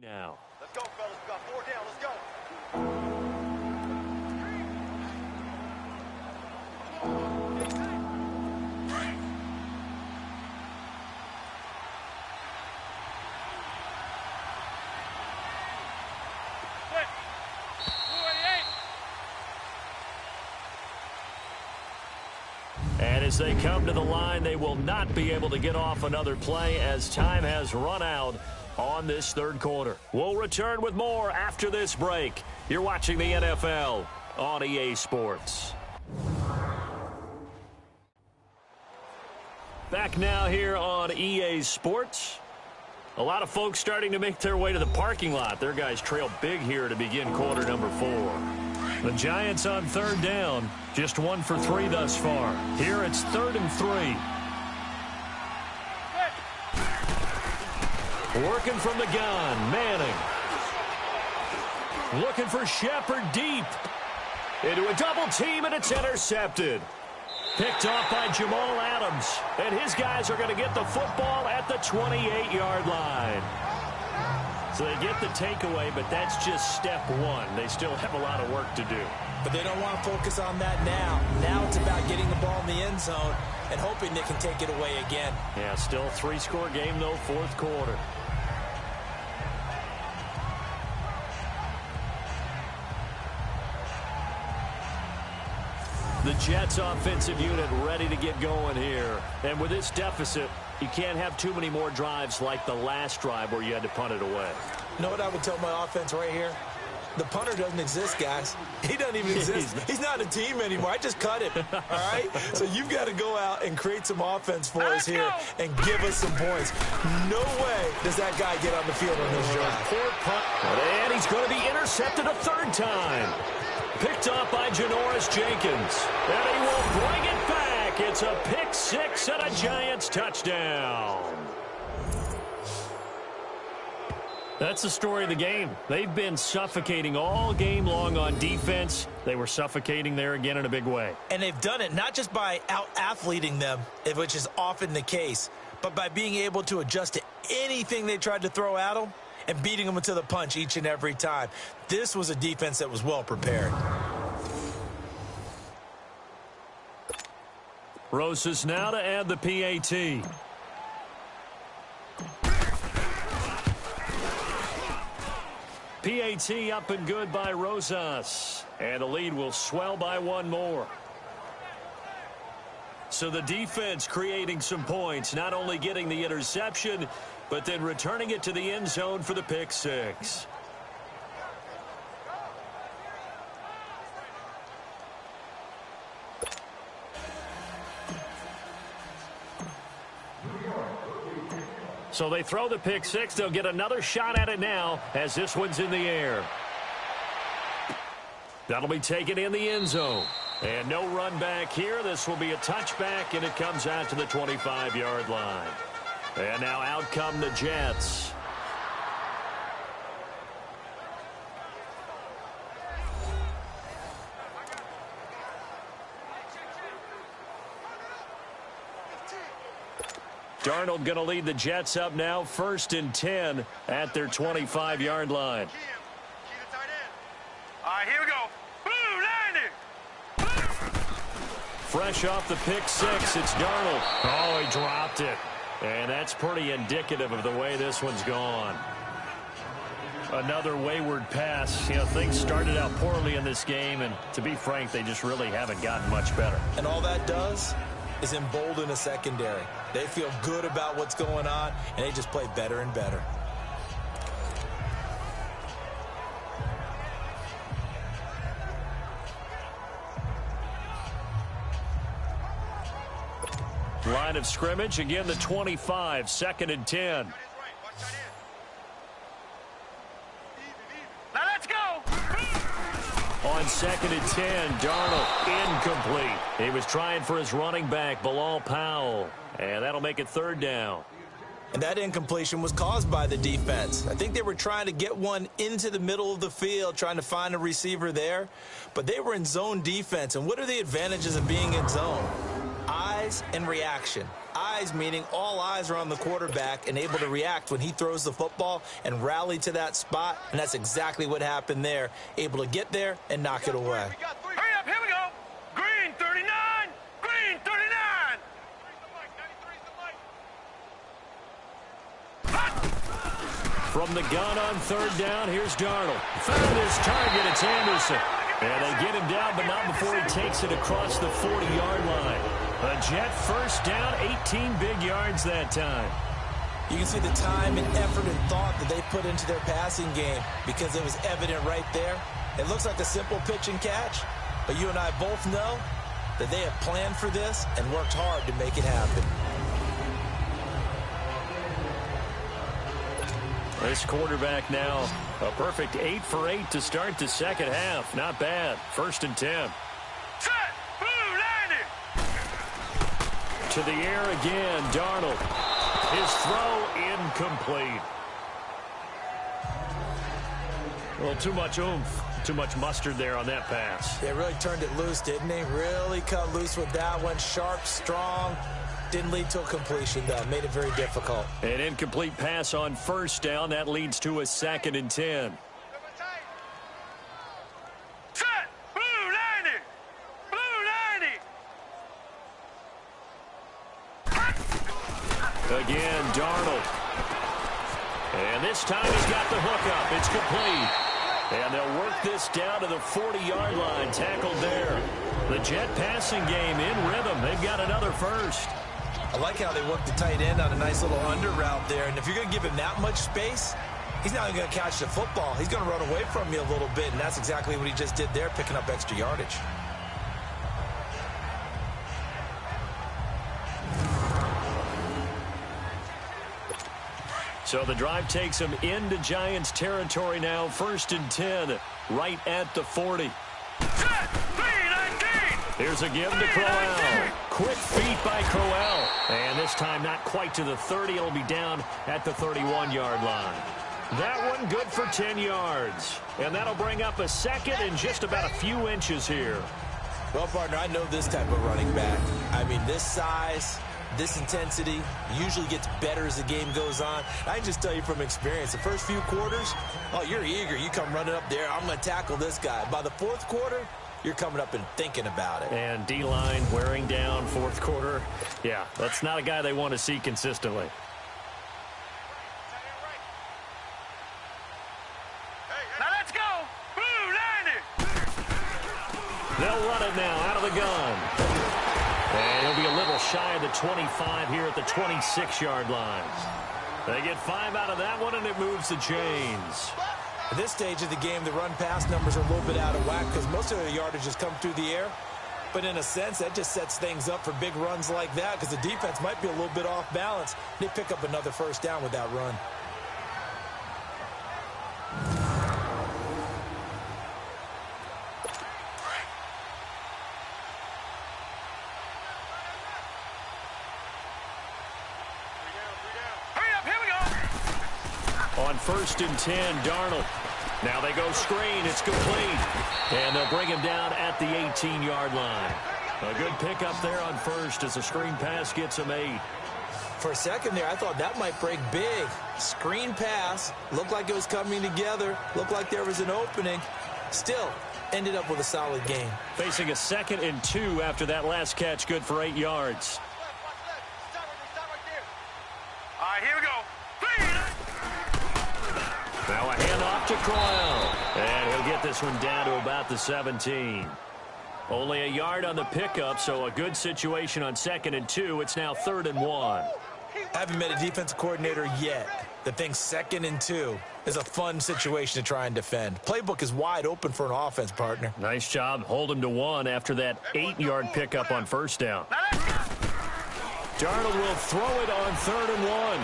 Now. Let's go, fellas. We got 4 down. Let's go. And as they come to the line, they will not be able to get off another play as time has run out on this third quarter. We'll return with more after this break. You're watching the NFL on EA Sports. Back now here on EA Sports. A lot of folks starting to make their way to the parking lot. Their guys trail big here to begin quarter number 4. The Giants on third down, just 1 for 3 thus far. Here it's 3rd and 3. Working from the gun, Manning. Looking for Shepard deep. Into a double team, and it's intercepted. Picked off by Jamal Adams. And his guys are going to get the football at the 28-yard line. So they get the takeaway, but that's just step 1. They still have a lot of work to do. But they don't want to focus on that now. Now it's about getting the ball in the end zone and hoping they can take it away again. Yeah, still a 3-score game, though, fourth quarter. The Jets offensive unit ready to get going here. And with this deficit, you can't have too many more drives like the last drive where you had to punt it away. You know what I would tell my offense right here? The punter doesn't exist, guys. He doesn't even exist. He's not a team anymore. I just cut him, all right? So you've got to go out and create some offense for us here and give us some points. No way does that guy get on the field on this drive. Poor punt. And he's going to be intercepted a 3rd time. Picked off by Janoris Jenkins. And he will bring it back. It's a pick 6 and a Giants touchdown. That's the story of the game. They've been suffocating all game long on defense. They were suffocating there again in a big way. And they've done it not just by out-athleting them, which is often the case, but by being able to adjust to anything they tried to throw at them and beating them to the punch each and every time. This was a defense that was well prepared. Rosas now to add the PAT. PAT up and good by Rosas. And the lead will swell by 1 more. So the defense creating some points, not only getting the interception, but then returning it to the end zone for the pick 6. So they throw the pick 6. They'll get another shot at it now as this one's in the air. That'll be taken in the end zone. And no run back here. This will be a touchback, and it comes out to the 25-yard line. And now out come the Jets. Darnold going to lead the Jets up now, 1st and 10 at their 25-yard line. All right, here we go. Fresh off the pick 6, it's Darnold. Oh, he dropped it. And that's pretty indicative of the way this one's gone. Another wayward pass. You know, things started out poorly in this game, and to be frank, they just really haven't gotten much better. And all that does is embolden a secondary. They feel good about what's going on, and they just play better and better. Line of scrimmage, again the 25, 2nd and 10. Now let's go. On 2nd and 10, Darnold incomplete. He was trying for his running back, Bilal Powell, and that'll make it 3rd down. And that incompletion was caused by the defense. I think they were trying to get one into the middle of the field, trying to find a receiver there, but they were in zone defense. And what are the advantages of being in zone? Eyes and reaction. Eyes eyes, meaning all eyes are on the quarterback and able to react when he throws the football and rally to that spot, and that's exactly what happened there. Able to get there and knock it away. Hurry up, here we go. Green 39, green 39. From the gun on third down, here's Darnold. Found his target, it's Anderson. And they get him down, but not before he takes it across the 40-yard line. A Jet first down, 18 big yards that time. You can see the time and effort and thought that they put into their passing game because it was evident right there. It looks like a simple pitch and catch, but you and I both know that they have planned for this and worked hard to make it happen. This quarterback now, a perfect 8 for 8 to start the second half. Not bad. 1st and 10. Set, blue, landing. To the air again, Darnold. His throw incomplete. Well, too much oomph, too much mustard there on that pass. They really turned it loose, didn't they? Really cut loose with that one. Sharp, strong. Didn't lead to a completion, though. Made it very difficult. An incomplete pass on first down. That leads to a 2nd and 10. Set, blue, landing. Blue, landing. Again, Darnold. And this time he's got the hook up. It's complete. And they'll work this down to the 40-yard line. Tackled there. The Jet passing game in rhythm. They've got another first. I like how they worked the tight end on a nice little under route there. And if you're going to give him that much space, he's not going to catch the football. He's going to run away from you a little bit, and that's exactly what he just did there, picking up extra yardage. So the drive takes him into Giants territory now. 1st and 10, right at the 40. Set, 3-19. Here's a give to Crowell. Quick feet by Crowell. And this time not quite to the 30. It'll be down at the 31-yard line. That one good for 10 yards. And that'll bring up a 2nd and just about a few inches here. Well, partner, I know this type of running back. I mean, this size, this intensity usually gets better as the game goes on. I can just tell you from experience, the first few quarters, oh, you're eager. You come running up there, I'm going to tackle this guy. By the 4th quarter, you're coming up and thinking about it. And D-line wearing down 4th quarter. Yeah, that's not a guy they want to see consistently. Now let's go. Blue, landing. They'll run it now out of the gun. And he'll be a little shy of the 25 here at the 26-yard line. They get 5 out of that one, and it moves the chains. At this stage of the game, the run-pass numbers are a little bit out of whack because most of their yardage has come through the air. But in a sense, that just sets things up for big runs like that because the defense might be a little bit off balance. They pick up another first down with that run. Hurry up, here we go. On 1st and 10, Darnold. Now they go screen. It's complete. And they'll bring him down at the 18-yard line. A good pickup there on first as a screen pass gets him 8. For a second there, I thought that might break big. Screen pass. Looked like it was coming together. Looked like there was an opening. Still, ended up with a solid game. Facing a 2nd and 2 after that last catch. Good for 8 yards. All right, here we go. Now a handoff to Crowell. And he'll get this one down to about the 17. Only a yard on the pickup, so a good situation on 2nd and 2. It's now 3rd and 1. Haven't met a defensive coordinator yet that thinks 2nd and 2 is a fun situation to try and defend. Playbook is wide open for an offense, partner. Nice job. Hold him to 1 after that 8-yard pickup on first down. Darnold will throw it on 3rd and 1.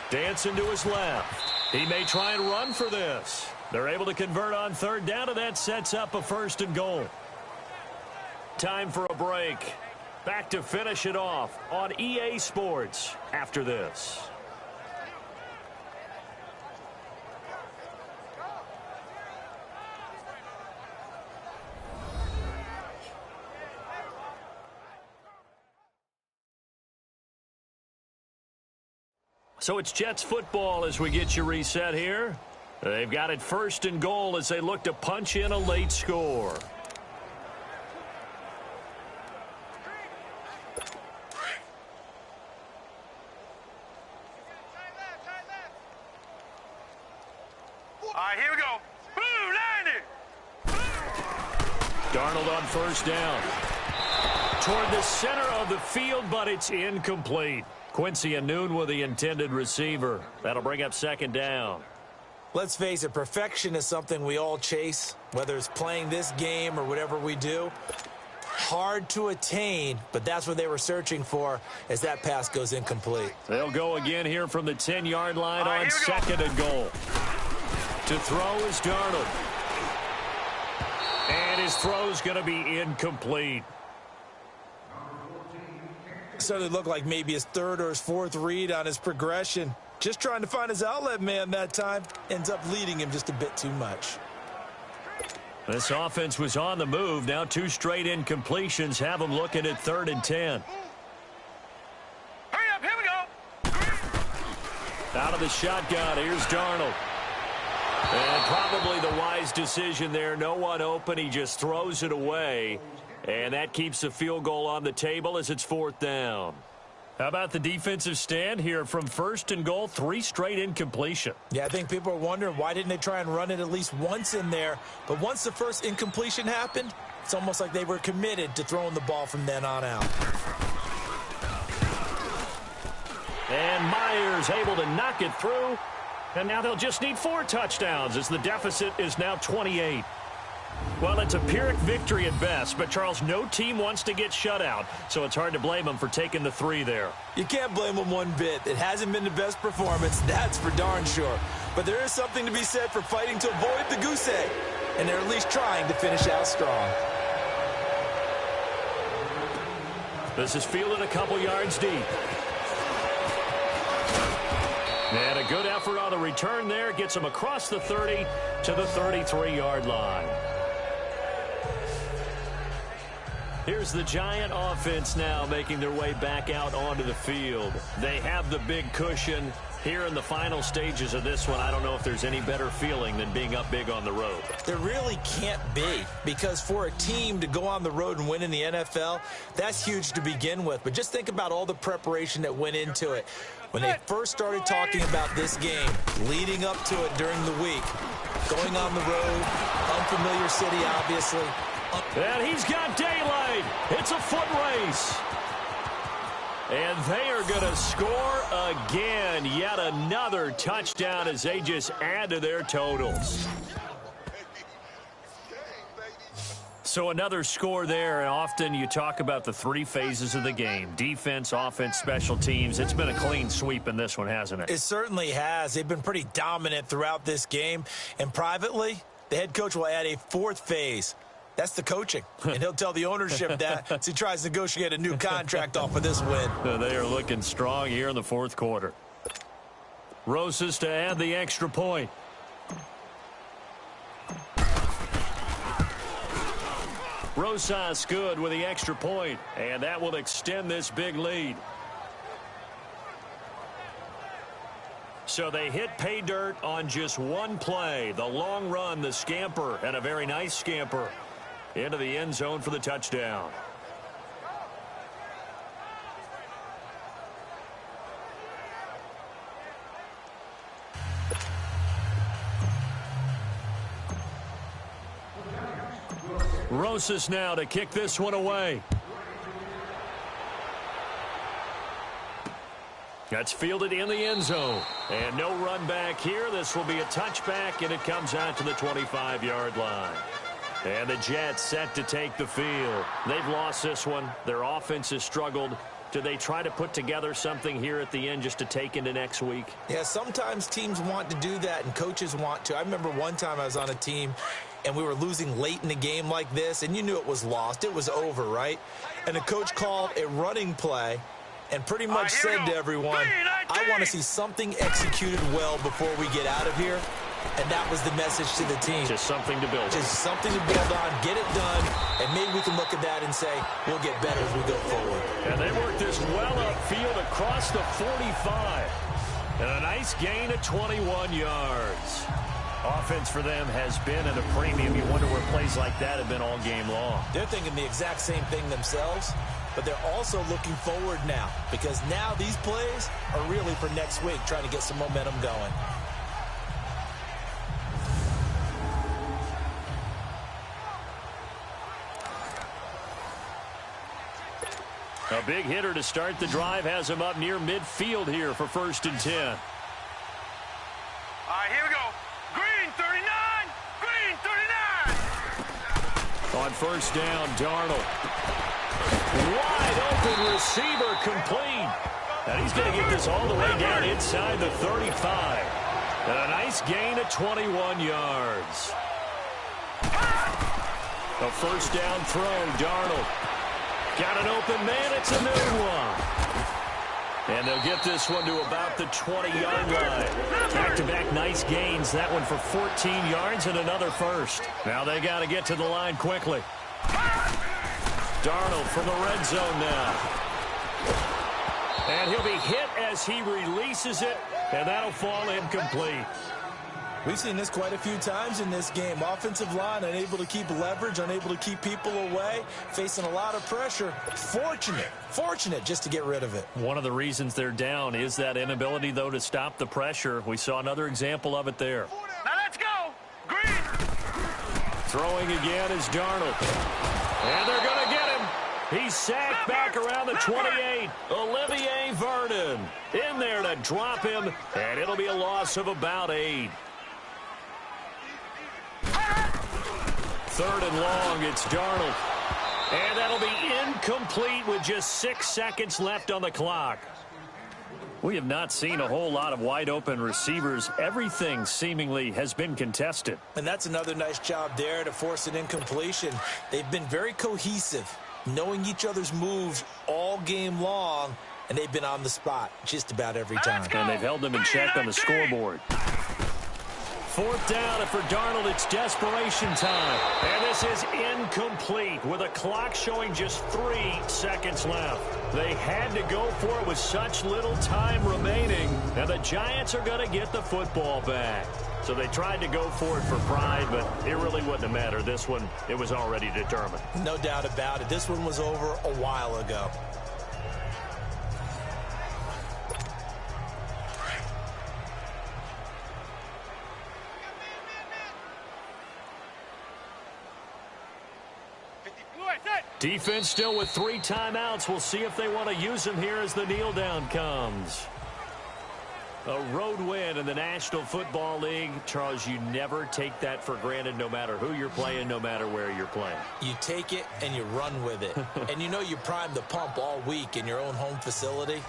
Dancing to his left. He may try and run for this. They're able to convert on 3rd down, and that sets up a 1st and goal. Time for a break. Back to finish it off on EA Sports after this. So it's Jets football as we get you reset here. They've got it 1st and goal as they look to punch in a late score. All right, here we go. Blue, landing. Darnold on 1st down. Toward the center of the field, but it's incomplete. Quincy Anoon with the intended receiver. That'll bring up 2nd down. Let's face it, perfection is something we all chase, whether it's playing this game or whatever we do. Hard to attain, but that's what they were searching for as that pass goes incomplete. They'll go again here from the 10-yard line on 2nd and goal. To throw is Darnold. And his throw's going to be incomplete. Certainly looked like maybe his 3rd or his 4th read on his progression. Just trying to find his outlet man that time. Ends up leading him just a bit too much. This offense was on the move. Now 2 straight incompletions have them looking at 3rd and 10. Hurry up, here we go. Out of the shotgun, here's Darnold. And probably the wise decision there. No one open. He just throws it away. And that keeps the field goal on the table as it's 4th down. How about the defensive stand here from 1st and goal? 3 straight incompletion. Yeah, I think people are wondering why didn't they try and run it at least once in there. But once the first incompletion happened, it's almost like they were committed to throwing the ball from then on out. And Myers able to knock it through. And now they'll just need 4 touchdowns as the deficit is now 28. Well, it's a Pyrrhic victory at best, but, Charles, no team wants to get shut out, so it's hard to blame them for taking the 3 there. You can't blame them one bit. It hasn't been the best performance, that's for darn sure. But there is something to be said for fighting to avoid the goose egg, and they're at least trying to finish out strong. This is fielded a couple yards deep. And a good effort on the return there. Gets him across the 30 to the 33-yard line. Here's the Giant offense now making their way back out onto the field. They have the big cushion. Here in the final stages of this one, I don't know if there's any better feeling than being up big on the road. There really can't be, because for a team to go on the road and win in the NFL, that's huge to begin with. But just think about all the preparation that went into it. When they first started talking about this game, leading up to it during the week, going on the road, unfamiliar city, obviously. And he's got daylight. It's a foot race. And they are going to score again. Yet another touchdown as they just add to their totals. So another score there, and often you talk about the 3 phases of the game. Defense, offense, special teams. It's been a clean sweep in this one, hasn't it? It certainly has. They've been pretty dominant throughout this game. And privately, the head coach will add a 4th phase. That's the coaching. And he'll tell the ownership that as he tries to negotiate a new contract off of this win. They are looking strong here in the 4th quarter. Rosas to add the extra point. Rosas good with the extra point, and that will extend this big lead. So they hit pay dirt on just 1 play. The long run, the scamper, and a very nice scamper into the end zone for the touchdown. Rosas now to kick this one away. That's fielded in the end zone. And no run back here. This will be a touchback, and it comes out to the 25-yard line. And the Jets set to take the field. They've lost this one. Their offense has struggled. Do they try to put together something here at the end just to take into next week? Yeah, sometimes teams want to do that and coaches want to. I remember one time I was on a team and we were losing late in the game like this, and you knew it was lost. It was over, right? And the coach called a running play and pretty much said to everyone, I want to see something executed well before we get out of here. And that was the message to the team. Just something to build. Just something to build on, get it done, and maybe we can look at that and say, we'll get better as we go forward. And they work this well upfield across the 45. And a nice gain of 21 yards. Offense for them has been at a premium. You wonder where plays like that have been all game long. They're thinking the exact same thing themselves, but they're also looking forward now because now these plays are really for next week, trying to get some momentum going. A big hitter to start the drive has him up near midfield here for 1st and 10. All right, here we go. Green 39. Green 39. On 1st down, Darnold. Wide open receiver complete. And he's going to get this all the way down inside the 35. And a nice gain of 21 yards. A 1st down throw, Darnold. Got an open man, it's a new one. And they'll get this one to about the 20-yard line. Back-to-back nice gains. That one for 14 yards and another first. Now they got to get to the line quickly. Darnold from the red zone now. And he'll be hit as he releases it, and that'll fall incomplete. We've seen this quite a few times in this game. Offensive line unable to keep leverage, unable to keep people away, facing a lot of pressure. Fortunate just to get rid of it. One of the reasons they're down is that inability, though, to stop the pressure. We saw another example of it there. Now let's go. Green. Throwing again is Darnold. And they're going to get him. He's sacked back around the 28. Olivier Vernon in there to drop him, and it'll be a loss of about 8. 3rd and long, it's Darnold. And that'll be incomplete with just 6 seconds left on the clock. We have not seen a whole lot of wide-open receivers. Everything seemingly has been contested. And that's another nice job there to force an incompletion. They've been very cohesive, knowing each other's moves all game long, and they've been on the spot just about every time. And they've held them in check on the scoreboard. 4th down, and for Darnold, it's desperation time. And this is incomplete with a clock showing just 3 seconds left. They had to go for it with such little time remaining, and the Giants are going to get the football back. So they tried to go for it for pride, but it really wouldn't have mattered. This one, it was already determined. No doubt about it. This one was over a while ago. Defense still with 3 timeouts. We'll see if they want to use them here as the kneel down comes. A road win in the National Football League. Charles, you never take that for granted no matter who you're playing, no matter where you're playing. You take it and you run with it. And you know you primed the pump all week in your own home facility.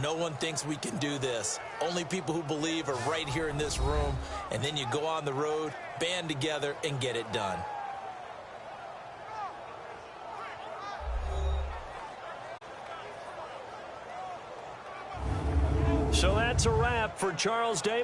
No one thinks we can do this. Only people who believe are right here in this room. And then you go on the road, band together, and get it done. So that's a wrap for Charles Davis.